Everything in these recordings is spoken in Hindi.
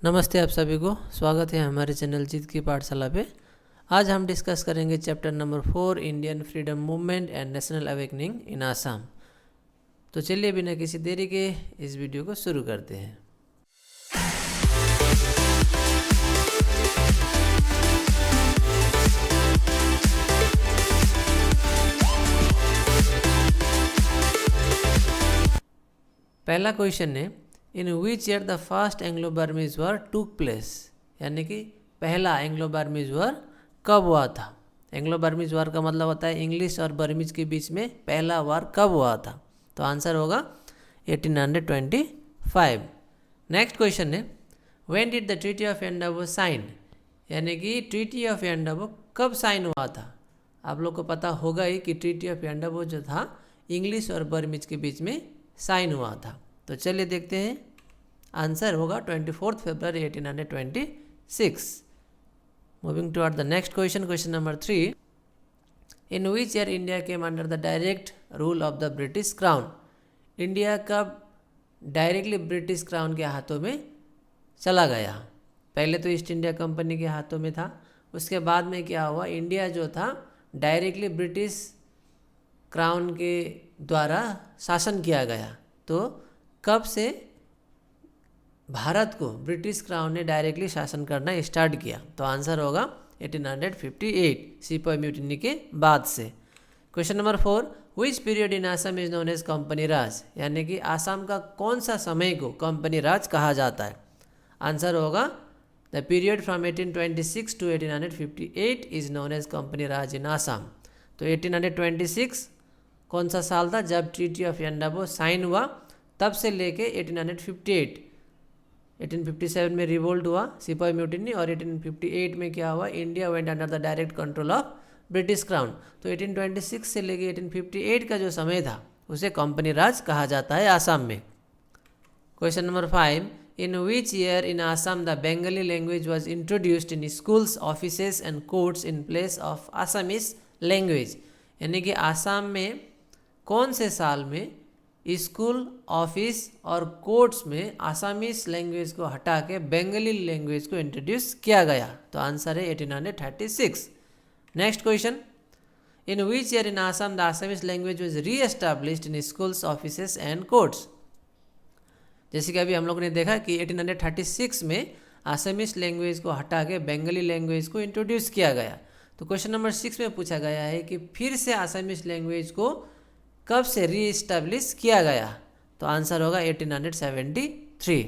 नमस्ते आप सभी को, स्वागत है हमारे चैनल जीत की पाठशाला पे। आज हम डिस्कस करेंगे chapter number 4 Indian freedom movement and national awakening in Assam. तो चलिए बिना किसी देरी के इस वीडियो को शुरू करते हैं। पहला क्वेश्चन है, in which year the first Anglo Burmese war took place, यानी कि पहला एंग्लो बर्मीज वॉर कब हुआ था। एंग्लो बर्मीज वॉर का मतलब होता है इंग्लिश और बर्मीज के बीच में पहला वार कब हुआ था। तो आंसर होगा 1825। नेक्स्ट क्वेश्चन है, when did the treaty of Yandabo sign, यानी कि ट्रीटी ऑफ एंडाबो कब साइन हुआ था। आप लोग को पता होगा ही कि ट्रीटी ऑफ एंडाबो जो था इंग्लिश और बर्मीज के बीच में साइन हुआ था। तो चलिए देखते हैं, आंसर होगा 24 फरवरी 1826। Moving toward the next question, question number 3, in which year India came under the direct rule of the British crown. India कब डायरेक्टली ब्रिटिश क्राउन के हाथों में चला गया। पहले तो ईस्ट इंडिया कंपनी के हाथों में था, उसके बाद में क्या हुआ, इंडिया जो था डायरेक्टली ब्रिटिश क्राउन के द्वारा शासन किया गया। तो कब से भारत को ब्रिटिश क्राउन ने डायरेक्टली शासन करना स्टार्ट किया। तो आंसर होगा 1858, सिपाही म्यूटिनी के बाद से। Question number 4, which period in Assam is known as company Raj, यानी कि आसाम का कौन सा समय को कंपनी राज कहा जाता है। आंसर होगा the period from 1826 to 1858 is known as company Raj in Assam. तो 1826 कौन सा साल था जब ट्रीटी ऑफ एंडाबो साइन हुआ, तब से लेके 1858, 1857 में रिवोल्ट हुआ सिपाही म्यूटिनी, और 1858 में क्या हुआ, India went under the direct control of British crown. तो 1826 से लेके 1858 का जो समय था उसे कंपनी राज कहा जाता है आसाम में। Question number 5, in which year in Assam the Bengali language was introduced in schools, offices and courts in place of Assamese language, यानी कि आसाम में कौन से साल में स्कूल, ऑफिस और कोर्ट्स में आसामीज लैंग्वेज को हटा के बंगाली लैंग्वेज को इंट्रोड्यूस किया गया। तो आंसर है 1836। Next question, in which year in Assam the Assamese language was reestablished in schools, offices and courts. जैसे कि अभी हम लोग ने देखा कि 1836 में आसामीज लैंग्वेज को हटा के बंगाली लैंग्वेज को इंट्रोड्यूस किया गया। तो क्वेश्चन नंबर 6 में पूछा गया है कि फिर से आसामीज लैंग्वेज को कब से री एस्टैब्लिश किया गया। तो आंसर होगा 1873।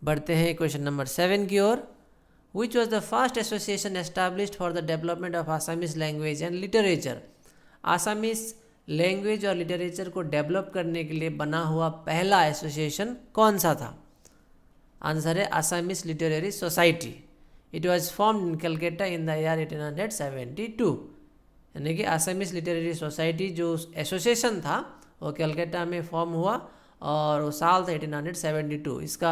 बढ़ते हैं क्वेश्चन नंबर 7 की ओर, which was the first association established for the development of Assamese language and literature. Assamese language और लिटरेचर को डेवलप करने के लिए बना हुआ पहला एसोसिएशन कौन सा था। आंसर है Assamese literary society. It was formed in Calcutta in the year 1872, यानी कि आसामीज लिटरेरी सोसाइटी जो एसोसिएशन था वो कलकत्ता में फॉर्म हुआ और वो साल था 1872। इसका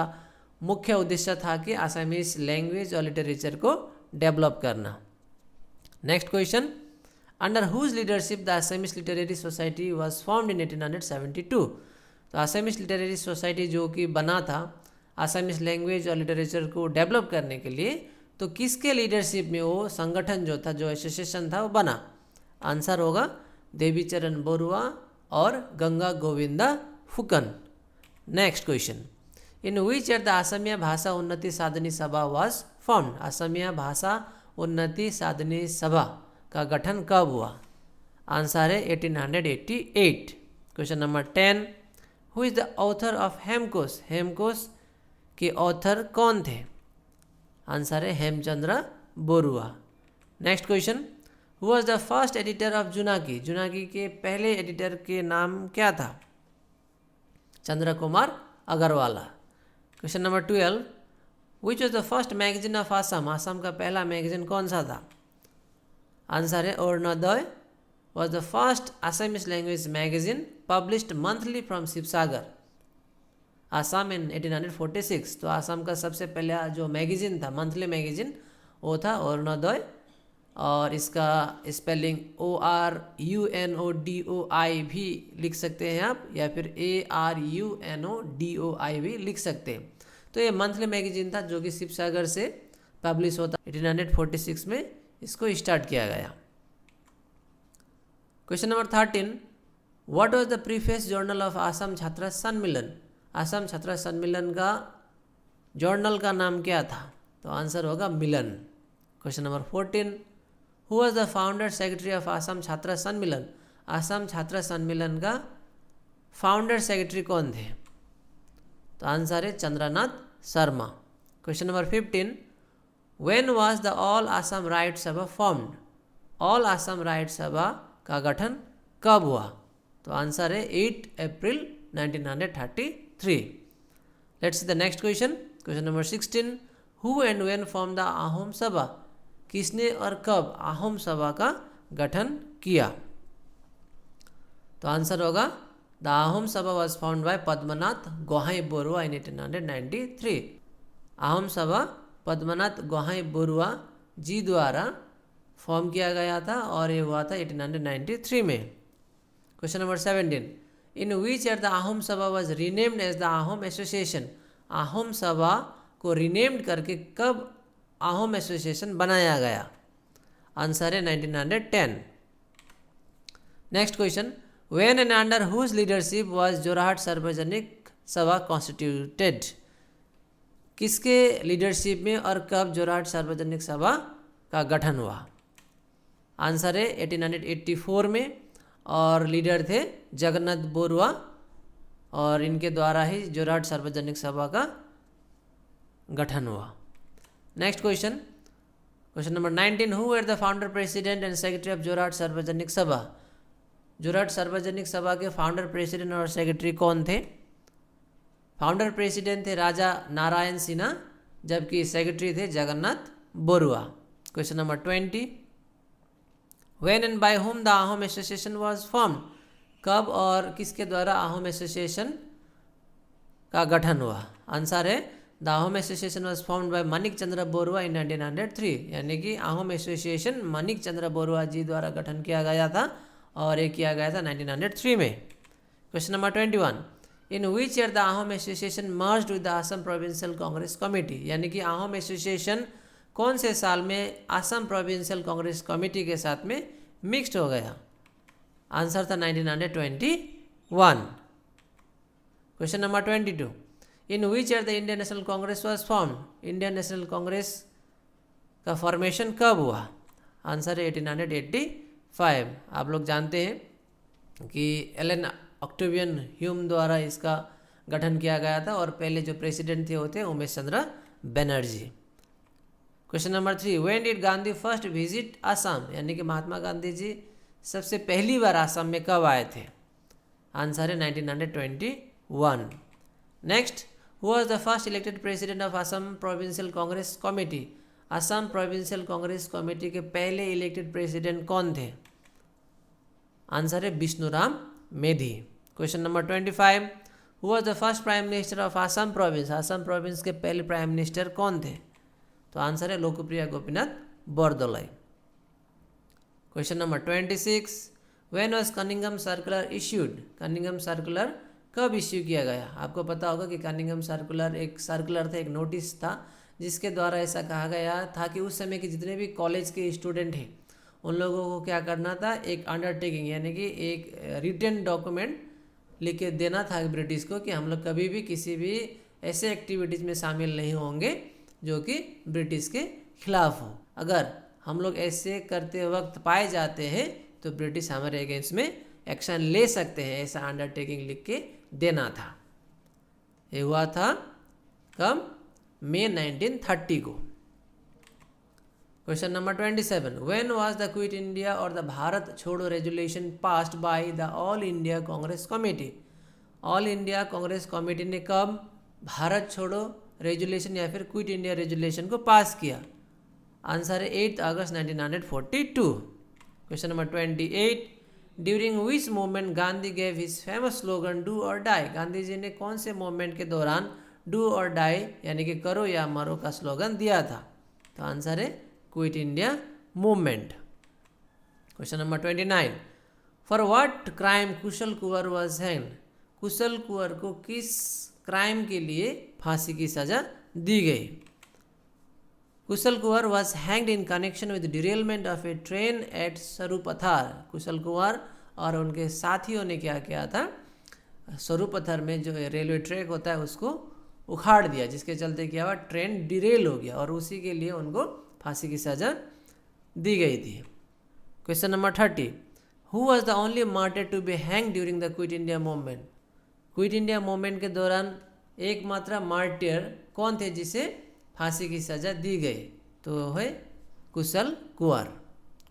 मुख्य उद्देश्य था कि आसामीज लैंग्वेज और लिटरेचर को डेवलप करना। Next question, under whose leadership the Assamese literary society was formed in 1872। तो आसामीज लिटरेरी सोसाइटी जो कि बना था आसामीज लैंग्वेज और लिटरेचर को डेवलप करने के लिए, तो किसके लीडरशिप में वो संगठन जो था, जो एसोसिएशन था, वो बना। आंसर होगा देवीचरण बरुआ और Ganga Gobinda Phukan. Next question, in which year the Asamiya Bhasha Unnati साधनी सभा वॉज फॉर्म्ड। असमिया भाषा उन्नति साधनी सभा का गठन कब हुआ। आंसर है 1888। Question number 10, who is the author of Hemkosh. Hemkosh के ऑथर कौन थे। आंसर है Hemchandra Barua. Next question, who was the first editor of Jonaki. Jonaki के पहले एडिटर के नाम क्या था। Chandra Kumar Agarwala. Question number 12, which was the first magazine of Assam. Assam का पहला मैगजीन कौन सा था। आंसर है Arunodoi was the first Assamese language magazine published monthly from Shivsagar, Assam इन 1846। तो आसाम का सबसे पहला जो मैगजीन था, मंथली मैगजीन, वो था अरुणोदय, और इसका स्पेलिंग ORUNODOI भी लिख सकते हैं आप, या फिर ARUNODOI भी लिख सकते हैं। तो ये मंथली मैगजीन था जो कि शिव सागर से पब्लिश होता। 1846 में इसको स्टार्ट किया गया। Question number 13, what was the preface journal of Assam Chhatra Sammelan? Assam Chhatra सम्मेलन का जर्नल का नाम क्या था? तो आंसर होगा Milan. Question number 14, who was the founder secretary of Assam Chhatra Sammelan? Assam Chhatra सम्मेलन का फाउंडर सेक्रेटरी कौन थे? तो आंसर है Chandranath Sharma. Question number 15, when was the all Assam right सभा फॉर्म्ड? ऑल आसाम राइट सभा का गठन कब हुआ? तो आंसर है 8 अप्रैल 1933। Let's see the next question. Question number 16, who and when form the Ahom सभा? किसने और कब आहोम सभा का गठन किया? तो आंसर होगा the Ahom Sabha was found by Padmanath Gohain Baruah in 1893। Ahom Sabha Padmanath Gohain Borooah ji द्वारा फॉर्म किया गया था और ये हुआ था 1893 में। Question number 17, in which year the Ahom Sabha was renamed as the Ahom association? Ahom Sabha को रीनेम्ड करके कब आहोम एसोसिएशन बनाया गया? आंसर है 1910। Next question, when and under whose leadership was Jorhat Sarbajanik Sabha constituted? किसके लीडरशिप में और कब जोरहाट सार्वजनिक सभा का गठन हुआ? आंसर है 1884 में और लीडर थे जगन्नाथ बोरुआ और इनके द्वारा ही जोरहाट सार्वजनिक सभा का गठन हुआ। Next question, question number 19, who were the founder president and secretary of Jorhat Sarbajanik सभा? जोरहाट सार्वजनिक सभा के फाउंडर प्रेसिडेंट और सेक्रेटरी कौन थे? फाउंडर प्रेसिडेंट थे राजा नारायण सिन्हा जबकि सेक्रेटरी थे Jagannath Borooah. Question number 20, when and by whom the Ahom association was formed? कब और किसके द्वारा आहोम एसोसिएशन का गठन हुआ? आंसर है the Ahom association was formed by Manik Chandra Baruah in 1903। यानी कि आहोम एसोसिएशन मानिक चंद्र बोरुआ जी द्वारा गठन किया गया था और ये किया गया था 1903 में। Question number 21, in which year the Ahom association merged with the Assam provincial Congress committee? यानी कि आहोम एसोसिएशन कौन से साल में आसाम प्रोविंशियल कांग्रेस कमेटी के साथ में मिक्स्ड हो गया? आंसर था 1921। Question number 22, in which year the Indian national Congress was formed? Indian national Congress का फॉर्मेशन कब हुआ? आंसर है 1885। आप लोग जानते हैं कि एलन ऑक्टेवियन ह्यूम द्वारा इसका गठन किया गया था और पहले जो प्रेसिडेंट थे वो थे Umesh Chandra Banerjee. Question number 3, when did Gandhi first visit Assam? यानी कि महात्मा गांधी जी सबसे पहली बार आसाम में कब आए थे? आंसर है 1921। Next, who was the first elected president of Assam provincial Congress committee? Assam provincial Congress committee के पहले इलेक्टेड प्रेसिडेंट कौन थे? आंसर है Bishnuram Medhi. Question number 25, who was the first prime minister of Assam province? Assam province के पहले प्राइम मिनिस्टर कौन थे? तो आंसर है Lokpriya Gopinath Bordoloi. Question number 26, when was Cunningham circular issued? Cunningham circular कब इश्यू किया गया? आपको पता होगा कि कनिंघम सर्कुलर एक सर्कुलर था, एक नोटिस था जिसके द्वारा ऐसा कहा गया था कि उस समय के जितने भी कॉलेज के स्टूडेंट हैं उन लोगों को क्या करना था, एक अंडरटेकिंग यानी कि एक रिटन डॉक्यूमेंट लिख के देना था ब्रिटिश को कि हम लोग कभी भी किसी भी ऐसे एक्टिविटीज़ में शामिल नहीं होंगे जो कि ब्रिटिश के खिलाफ हो। अगर हम लोग ऐसे करते वक्त पाए जाते हैं तो ब्रिटिश हमारे अगेंस्ट में एक्शन ले सकते हैं, ऐसा अंडरटेकिंग लिख के देना था। ये हुआ था कब? मई 1930 को। Question number 27, when was the Quit India और द भारत छोड़ो resolution passed by the all India Congress committee? All India Congress committee ने कब भारत छोड़ो रेजोल्यूशन या फिर क्विट इंडिया रेजोल्यूशन को पास किया? आंसर है 8 अगस्त 1942। Question number 28, during which movement Gandhi gave his famous slogan do और डाई? गांधी जी ने कौन से मूवमेंट के दौरान डू और डाई यानी कि करो या मरो का स्लोगन दिया था? तो आंसर है quit India movement. Question number 29, for what crime Kushal Konwar was hanged? Kushal Konwar को किस क्राइम के लिए फांसी की सज़ा दी गई। Kushal Konwar was hanged in connection with derailment of a train at Sarupathar. Kushal Konwar और उनके साथियों ने क्या किया था, सरूपथर में जो रेलवे ट्रैक होता है उसको उखाड़ दिया, जिसके चलते क्या हुआ, ट्रेन डिरेल हो गया और उसी के लिए उनको फांसी की सज़ा दी गई थी। Question number 30, who was the only martyr to be hang during the Quit India movement. Quit India movement के दौरान एकमात्र मार्टियर कौन थे जिसे फांसी की सज़ा दी गई, तो है Kushal Konwar.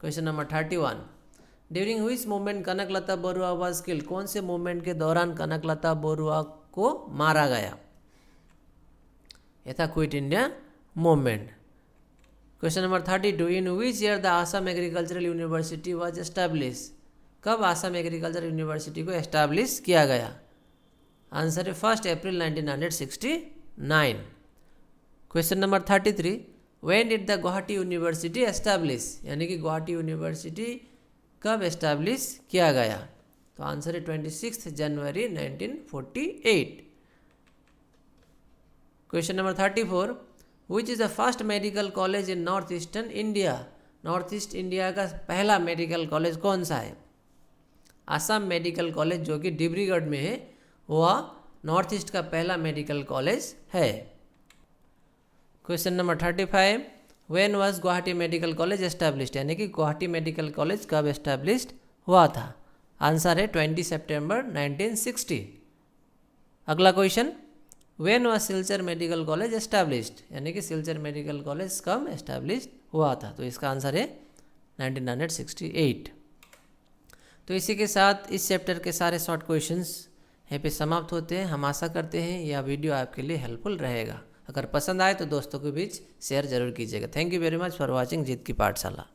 Question number 31, during which movement Kanaklata Barua was killed. कौन से मूवमेंट के दौरान कनकलता बरुआ को मारा गया, यह था quit India movement. Question number 32, in which year the Assam agricultural university was establish. कब आसाम एग्रीकल्चरल यूनिवर्सिटी को एस्टैब्लिश किया गया, आंसर है 1 अप्रैल 1969। Question number 33, when did the Guwahati university establish, यानी कि गुवाहाटी यूनिवर्सिटी कब एस्टैब्लिश किया गया, तो आंसर है 26 जनवरी 1948। Question number 34, which is the first medical college in north eastern India. North east India का पहला मेडिकल कॉलेज कौन सा है, आसाम मेडिकल कॉलेज जो कि डिब्रूगढ़ में है, वह नॉर्थ ईस्ट का पहला मेडिकल कॉलेज है। Question number 35, when was Guwahati medical college established, यानी कि गुवाहाटी मेडिकल कॉलेज कब एस्टैब्लिश्ड हुआ था, आंसर है 20 सितंबर 1960। अगला question, when was Silchar medical college established, यानी कि सिलचर मेडिकल कॉलेज कब एस्टैब्लिश्ड हुआ था, तो इसका आंसर है 1968। तो इसी के साथ इस चैप्टर के सारे शॉर्ट क्वेश्चंस यहाँ पे समाप्त होते हैं। हम आशा करते हैं यह वीडियो आपके लिए हेल्पफुल रहेगा। अगर पसंद आए तो दोस्तों के बीच शेयर जरूर कीजिएगा। Thank you very much for watching Jeet Ki पाठशाला।